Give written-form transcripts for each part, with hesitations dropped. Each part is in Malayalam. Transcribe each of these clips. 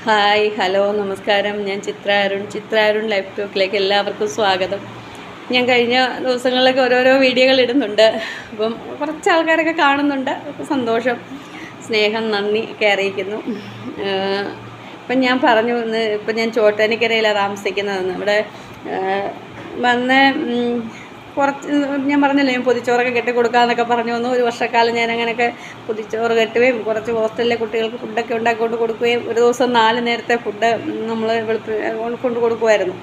ഹായ്, ഹലോ, നമസ്കാരം. ഞാൻ ചിത്ര അരുൺ ലൈഫ് ടോക്കിലേക്ക് എല്ലാവർക്കും സ്വാഗതം. ഞാൻ കഴിഞ്ഞ ദിവസങ്ങളിലൊക്കെ ഓരോരോ വീഡിയോകൾ ഇടുന്നുണ്ട്. അപ്പം കുറച്ച് ആൾക്കാരൊക്കെ കാണുന്നുണ്ട്. സന്തോഷം, സ്നേഹം, നന്ദി ഒക്കെ അറിയിക്കുന്നു. ഇപ്പം ഞാൻ പറഞ്ഞു, ഇപ്പം ഞാൻ ചോട്ടാനിക്കരയിലാണ് താമസിക്കുന്നതെന്ന്. ഇവിടെ വന്ന് കുറച്ച് ഞാൻ പറഞ്ഞില്ലേ, ഞാൻ പൊതിച്ചോറൊക്കെ കെട്ടി കൊടുക്കാമെന്നൊക്കെ പറഞ്ഞു വന്നു. ഒരു വർഷക്കാലം ഞാൻ അങ്ങനെയൊക്കെ പൊതിച്ചോറ് കെട്ടുകയും കുറച്ച് ഹോസ്റ്റലിലെ കുട്ടികൾക്ക് ഫുഡൊക്കെ ഉണ്ടാക്കിക്കൊണ്ട് കൊടുക്കുകയും ഒരു ദിവസം 4 നേരത്തെ ഫുഡ് നമ്മൾ കൊണ്ട് കൊടുക്കുമായിരുന്നു.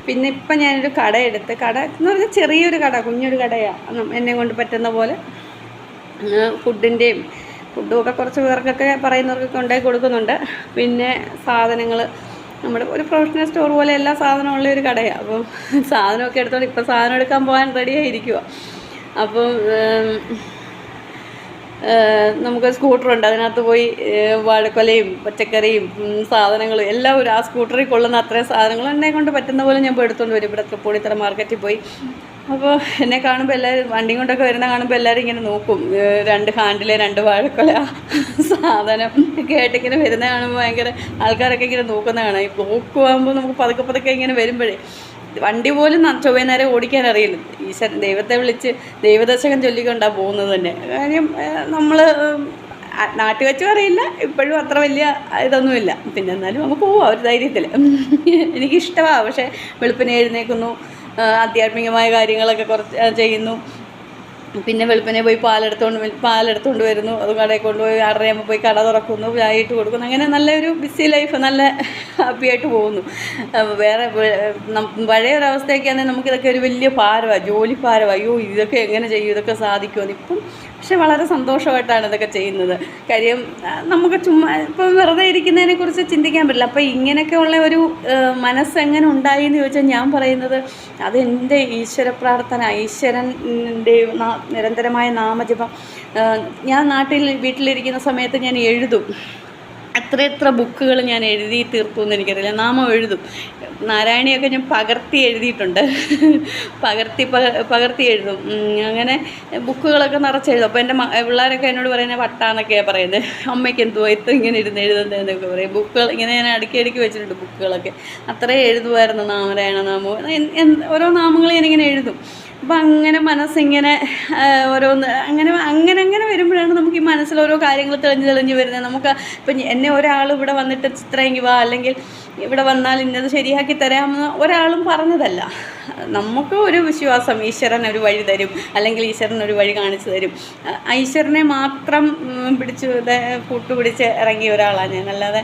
പിന്നെ ഇപ്പം ഞാനൊരു കട എന്ന് പറഞ്ഞാൽ ചെറിയൊരു കട, കുഞ്ഞൊരു കടയാണ്. എന്നെ കൊണ്ട് പറ്റുന്ന പോലെ ഫുഡും ഒക്കെ കുറച്ച് പേർക്കൊക്കെ പറയുന്നവർക്കൊക്കെ ഉണ്ടാക്കി കൊടുക്കുന്നുണ്ട്. പിന്നെ സാധനങ്ങൾ നമ്മുടെ ഒരു പ്രൊഫഷണൽ സ്റ്റോർ പോലെ എല്ലാ സാധനവും ഉള്ള ഒരു കടയാണ്. അപ്പം സാധനമൊക്കെ എടുത്തോണ്ട് ഇപ്പം സാധനം എടുക്കാൻ പോകാൻ റെഡിയായിരിക്കുക. അപ്പം നമുക്ക് സ്കൂട്ടറുണ്ട്, അതിനകത്ത് പോയി വാഴക്കൊലയും പച്ചക്കറിയും സാധനങ്ങളും എല്ലാം ആ സ്കൂട്ടറിൽ കൊള്ളുന്ന അത്രയും സാധനങ്ങൾ എന്നെ കൊണ്ട് പറ്റുന്ന പോലെ ഞാൻ പോയി എടുത്തുകൊണ്ട് വരും. ഇവിടെ തൃപ്പൂണിത്തറ മാർക്കറ്റിൽ പോയി. അപ്പോൾ എന്നെ കാണുമ്പോൾ എല്ലാവരും വണ്ടി കൊണ്ടൊക്കെ വരുന്ന കാണുമ്പോൾ എല്ലാവരും ഇങ്ങനെ നോക്കും. 2 ഹാൻഡിലെ 2 വാഴക്കൊല സാധനം കേട്ടിങ്ങനെ വരുന്ന കാണുമ്പോൾ ഭയങ്കര ആൾക്കാരൊക്കെ ഇങ്ങനെ നോക്കുന്നതാണ്. ഈ ബ്ലോക്കുമാകുമ്പോൾ നമുക്ക് പതുക്കെ ഇങ്ങനെ വരുമ്പോഴേ വണ്ടി പോലും ചൊവ്വേ നേരെ ഓടിക്കാൻ അറിയില്ല. ഈശ്വരൻ ദൈവത്തെ വിളിച്ച് ദൈവദശകം ചൊല്ലിക്കൊണ്ടാണ് പോകുന്നത് തന്നെ. കാര്യം നമ്മൾ നാട്ടിൽ വെച്ചും അറിയില്ല, ഇപ്പോഴും അത്ര വലിയ ഇതൊന്നുമില്ല. പിന്നെ എന്നാലും നമുക്ക് പോവാം ഒരു ധൈര്യത്തിൽ. എനിക്കിഷ്ടമാണ്. പക്ഷേ വെളുപ്പിനെ എഴുന്നേൽക്കുന്നു, ആധ്യാത്മികമായ കാര്യങ്ങളൊക്കെ കുറച്ച് ചെയ്യുന്നു. പിന്നെ വെളുപ്പിനെ പോയി പാലെടുത്തുകൊണ്ട് വരുന്നു. അത് കടയിൽ കൊണ്ടുപോയി 6:30 പോയി കട തുറക്കുന്നു, ചായ ഇട്ട് കൊടുക്കുന്നു. അങ്ങനെ നല്ലൊരു ബിസി ലൈഫ്, നല്ല ഹാപ്പിയായിട്ട് പോകുന്നു. വേറെ പഴയൊരവസ്ഥയൊക്കെയാണെങ്കിൽ നമുക്കിതൊക്കെ ഒരു വലിയ ഭാരമാണ്, ജോലി ഭാരമാണ്. അയ്യോ, ഇതൊക്കെ എങ്ങനെ ചെയ്യും, ഇതൊക്കെ സാധിക്കുമെന്ന്. ഇപ്പം പക്ഷെ വളരെ സന്തോഷമായിട്ടാണ് ഇതൊക്കെ ചെയ്യുന്നത്. കാര്യം നമുക്ക് ചുമ്മാ ഇപ്പം വെറുതെ ഇരിക്കുന്നതിനെക്കുറിച്ച് ചിന്തിക്കാൻ പറ്റില്ല. അപ്പോൾ ഇങ്ങനെയൊക്കെയുള്ള ഒരു മനസ്സെങ്ങനെ ഉണ്ടായി എന്ന് ചോദിച്ചാൽ ഞാൻ പറയുന്നത് അത് എൻ്റെ ഈശ്വര പ്രാർത്ഥന, ഈശ്വരൻ്റെ നിരന്തരമായ നാമജപം. ഞാൻ വീട്ടിലിരിക്കുന്ന സമയത്ത് ഞാൻ എഴുതും. എത്ര ബുക്കുകൾ ഞാൻ എഴുതി തീർത്തു എന്ന് എനിക്കറിയില്ല. നാമം എഴുതും. നാരായണിയൊക്കെ ഞാൻ പകർത്തി എഴുതിയിട്ടുണ്ട്. പകർത്തി എഴുതും. അങ്ങനെ ബുക്കുകളൊക്കെ നിറച്ചെഴുതും. അപ്പോൾ എൻ്റെ പിള്ളേരൊക്കെ എന്നോട് പറയുന്നത് വട്ടാന്നൊക്കെയാണ് പറയുന്നത്. അമ്മയ്ക്ക് എന്തുവാ ഇങ്ങനെ ഇരുന്ന് എഴുതുന്നതെന്നൊക്കെ പറയും. ബുക്കുകൾ ഇങ്ങനെ ഞാൻ അടുക്കി വെച്ചിട്ടുണ്ട് ബുക്കുകളൊക്കെ. അത്രയും എഴുതുമായിരുന്നു നാരായണ നാമവും. ഓരോ നാമങ്ങൾ ഞാനിങ്ങനെ എഴുതും. അപ്പം അങ്ങനെ മനസ്സിങ്ങനെ ഓരോന്ന് അങ്ങനെ വരുമ്പോഴാണ് നമുക്ക് ഈ മനസ്സിൽ ഓരോ കാര്യങ്ങൾ തെളിഞ്ഞ് വരുന്നത്. നമുക്ക് ഇപ്പം എന്നെ ഒരാൾ ഇവിടെ വന്നിട്ട് ചിത്രമെങ്കിൽ വാ, അല്ലെങ്കിൽ ഇവിടെ വന്നാൽ ഇന്നത് ശരിയാക്കി തരാമെന്ന് ഒരാളും പറഞ്ഞതല്ല. നമുക്ക് ഒരു വിശ്വാസം, ഈശ്വരൻ ഒരു വഴി തരും, അല്ലെങ്കിൽ ഈശ്വരൻ ഒരു വഴി കാണിച്ചു തരും. ഈശ്വരനെ മാത്രം കൂട്ടുപിടിച്ച് ഇറങ്ങിയ ഒരാളാണ് ഞാൻ. അല്ലാതെ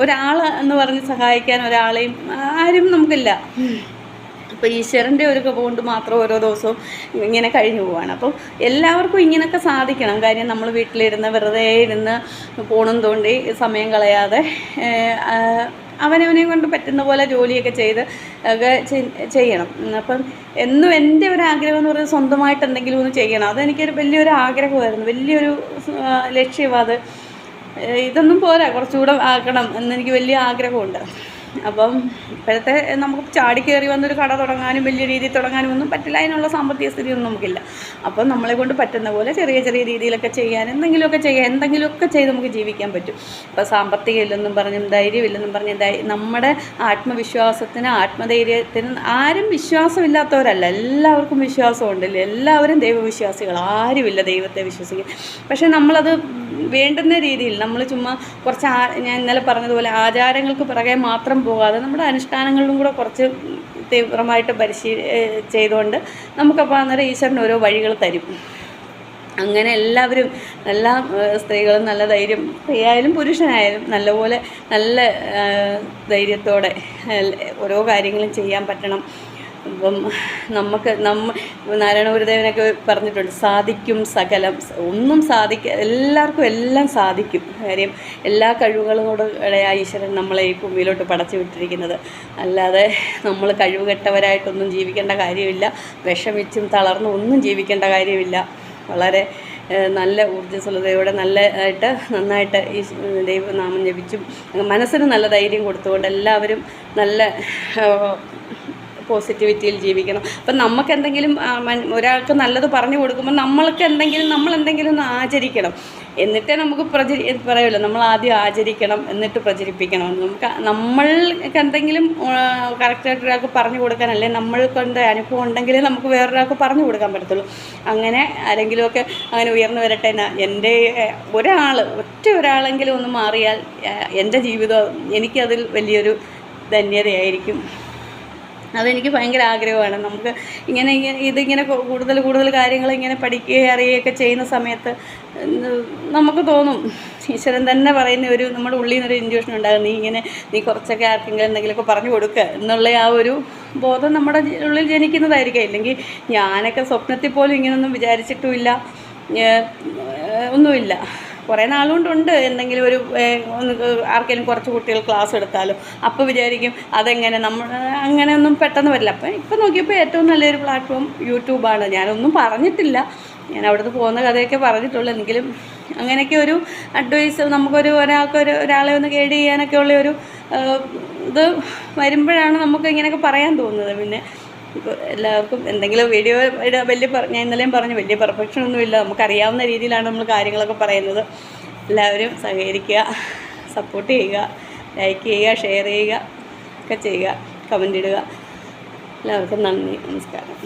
ഒരാൾ എന്ന് പറഞ്ഞ് സഹായിക്കാൻ ഒരാളെയും ആരും നമുക്കില്ല. അപ്പോൾ ഈശ്വരൻ്റെ ഒരു കൃപ കൊണ്ട് മാത്രം ഓരോ ദിവസവും ഇങ്ങനെ കഴിഞ്ഞു പോവാണ്. അപ്പോൾ എല്ലാവർക്കും ഇങ്ങനെയൊക്കെ സാധിക്കണം. കാര്യം നമ്മൾ വീട്ടിലിരുന്ന് വെറുതെ ഇരുന്ന് ഫോണും തോണ്ടി സമയം കളയാതെ അവനവനെ കൊണ്ട് പറ്റുന്ന പോലെ ജോലിയൊക്കെ ചെയ്ത് ഒക്കെ ചെയ്യണം. അപ്പം എന്നും എൻ്റെ ഒരു ആഗ്രഹം എന്ന് പറയുന്നത് സ്വന്തമായിട്ട് എന്തെങ്കിലും ഒന്ന് ചെയ്യണം. അതെനിക്കൊരു വലിയൊരു ആഗ്രഹമായിരുന്നു, വലിയൊരു ലക്ഷ്യമാണ് അത്. ഇതൊന്നും പോരാ, കുറച്ചുകൂടെ ആക്കണം എന്നെനിക്ക് വലിയ ആഗ്രഹമുണ്ട്. അപ്പം ഇപ്പോഴത്തെ നമുക്ക് ചാടിക്കയറി വന്നൊരു കട തുടങ്ങാനും വലിയ രീതിയിൽ തുടങ്ങാനും ഒന്നും പറ്റില്ല. അതിനുള്ള സാമ്പത്തിക സ്ഥിതിയൊന്നും നമുക്കില്ല. അപ്പം നമ്മളെ കൊണ്ട് പറ്റുന്ന പോലെ ചെറിയ രീതിയിലൊക്കെ ചെയ്യാൻ എന്തെങ്കിലുമൊക്കെ ചെയ്ത് നമുക്ക് ജീവിക്കാൻ പറ്റും. ഇപ്പോൾ സാമ്പത്തികം ഇല്ലെന്നും പറഞ്ഞും ധൈര്യമില്ലെന്നും പറഞ്ഞ് നമ്മുടെ ആത്മവിശ്വാസത്തിന്, ആത്മധൈര്യത്തിന് ആരും വിശ്വാസമില്ലാത്തവരല്ല. എല്ലാവർക്കും വിശ്വാസമുണ്ടല്ലോ. എല്ലാവരും ദൈവവിശ്വാസികൾ, ആരുമില്ല ദൈവത്തെ വിശ്വസിക്കുക. പക്ഷേ നമ്മളത് വേണ്ടുന്ന രീതിയിൽ നമ്മൾ ചുമ്മാ കുറച്ച് ഞാൻ ഇന്നലെ പറഞ്ഞതുപോലെ ആചാരങ്ങൾക്ക് പിറകെ മാത്രം പോകാതെ നമ്മുടെ അനുഷ്ഠാനങ്ങളിലും കൂടെ കുറച്ച് തീവ്രമായിട്ട് ചെയ്തുകൊണ്ട് നമുക്കപ്പോൾ അന്നേരം ഈശ്വരൻ ഓരോ വഴികൾ തരും. അങ്ങനെ എല്ലാവരും, എല്ലാ സ്ത്രീകളും നല്ല ധൈര്യം, സ്ത്രീയായാലും പുരുഷനായാലും നല്ലപോലെ നല്ല ധൈര്യത്തോടെ ഓരോ കാര്യങ്ങളും ചെയ്യാൻ പറ്റണം. അപ്പം നാരായണ ഗുരുദേവനൊക്കെ പറഞ്ഞിട്ടുണ്ട്, സാധിക്കും സകലം. എല്ലാവർക്കും എല്ലാം സാധിക്കും. കാര്യം എല്ലാ കഴിവുകളും കൂടെ ഈശ്വരൻ നമ്മളെ ഈ ഭൂമിയിലോട്ട് പടച്ചു വിട്ടിരിക്കുന്നത്. അല്ലാതെ നമ്മൾ കഴിവുകെട്ടവരായിട്ടൊന്നും ജീവിക്കേണ്ട കാര്യമില്ല. വിഷമിച്ചും തളർന്നും ഒന്നും ജീവിക്കേണ്ട കാര്യമില്ല. വളരെ നല്ല ഊർജ്ജസ്വലതയോടെ നന്നായിട്ട് ഈ ദൈവനാമം ജപിച്ചും മനസ്സിന് നല്ല ധൈര്യം കൊടുത്തുകൊണ്ട് എല്ലാവരും നല്ല പോസിറ്റിവിറ്റിയിൽ ജീവിക്കണം. അപ്പം നമുക്കെന്തെങ്കിലും ഒരാൾക്ക് നല്ലത് പറഞ്ഞു കൊടുക്കുമ്പോൾ നമ്മളെന്തെങ്കിലും ഒന്ന് ആചരിക്കണം. എന്നിട്ടേ നമുക്ക് പറയുമല്ലോ, നമ്മൾ ആദ്യം ആചരിക്കണം എന്നിട്ട് പ്രചരിപ്പിക്കണം. നമ്മൾക്ക് എന്തെങ്കിലും കറക്റ്റായിട്ട് ഒരാൾക്ക് പറഞ്ഞു കൊടുക്കാൻ, അല്ലെങ്കിൽ നമ്മൾക്കൊണ്ട് അനുഭവം ഉണ്ടെങ്കിലേ നമുക്ക് വേറൊരാൾക്ക് പറഞ്ഞു കൊടുക്കാൻ പറ്റത്തുള്ളൂ. അങ്ങനെ ആരെങ്കിലുമൊക്കെ അങ്ങനെ ഉയർന്നു വരട്ടെ. എൻ്റെ ഒറ്റ ഒരാളെങ്കിലും ഒന്ന് മാറിയാൽ എൻ്റെ ജീവിതം എനിക്കതിൽ വലിയൊരു ധന്യതയായിരിക്കും. അതെനിക്ക് ഭയങ്കര ആഗ്രഹമാണ്. നമുക്ക് ഇതിങ്ങനെ കൂടുതൽ കാര്യങ്ങൾ ഇങ്ങനെ പഠിക്കുകയും അറിയുകയൊക്കെ ചെയ്യുന്ന സമയത്ത് നമുക്ക് തോന്നും, ഈശ്വരൻ തന്നെ പറയുന്ന നമ്മുടെ ഉള്ളിൽ നിന്നൊരു ഇൻറ്റ്യൂഷൻ ഉണ്ടാകും, നീ കുറച്ചൊക്കെ ആർക്കെങ്കിലും എന്തെങ്കിലുമൊക്കെ പറഞ്ഞു കൊടുക്കുക എന്നുള്ള ആ ഒരു ബോധം നമ്മുടെ ഉള്ളിൽ ജനിക്കുന്നതായിരിക്കും. ഇല്ലെങ്കിൽ ഞാനൊക്കെ സ്വപ്നത്തിൽ പോലും ഇങ്ങനെയൊന്നും വിചാരിച്ചിട്ടുമില്ല, ഒന്നുമില്ല. കുറേ നാളുകൊണ്ടുണ്ട് എന്തെങ്കിലും ആർക്കെങ്കിലും കുറച്ച് കുട്ടികൾ ക്ലാസ് എടുത്താലോ, അപ്പോൾ വിചാരിക്കും അതെങ്ങനെ അങ്ങനെയൊന്നും പെട്ടെന്ന് വരില്ല. അപ്പം ഇപ്പം നോക്കിയപ്പോൾ ഏറ്റവും നല്ലൊരു പ്ലാറ്റ്ഫോം യൂട്യൂബാണ്. ഞാനൊന്നും പറഞ്ഞിട്ടില്ല, ഞാൻ അവിടുന്ന് പോകുന്ന കഥയൊക്കെ പറഞ്ഞിട്ടുള്ളൂ. എങ്കിലും അങ്ങനെയൊക്കെ ഒരു അഡ്വൈസ് ഒരാളെ ഒന്ന് ഗൈഡ് ചെയ്യാനൊക്കെ ഉള്ള ഇത് വരുമ്പോഴാണ് നമുക്ക് ഇങ്ങനെയൊക്കെ പറയാൻ തോന്നുന്നത്. പിന്നെ ഇപ്പോൾ എല്ലാവർക്കും എന്തെങ്കിലും വീഡിയോ ഞാൻ ഇന്നലെയും പറഞ്ഞു, വലിയ പെർഫെക്ഷനൊന്നുമില്ല, നമുക്കറിയാവുന്ന രീതിയിലാണ് നമ്മൾ കാര്യങ്ങളൊക്കെ പറയുന്നത്. എല്ലാവരും സഹകരിക്കുക, സപ്പോർട്ട് ചെയ്യുക, ലൈക്ക് ചെയ്യുക, ഷെയർ ചെയ്യുക ഒക്കെ ചെയ്യുക, കമൻ്റ് ഇടുക. എല്ലാവർക്കും നന്ദി, നമസ്കാരം.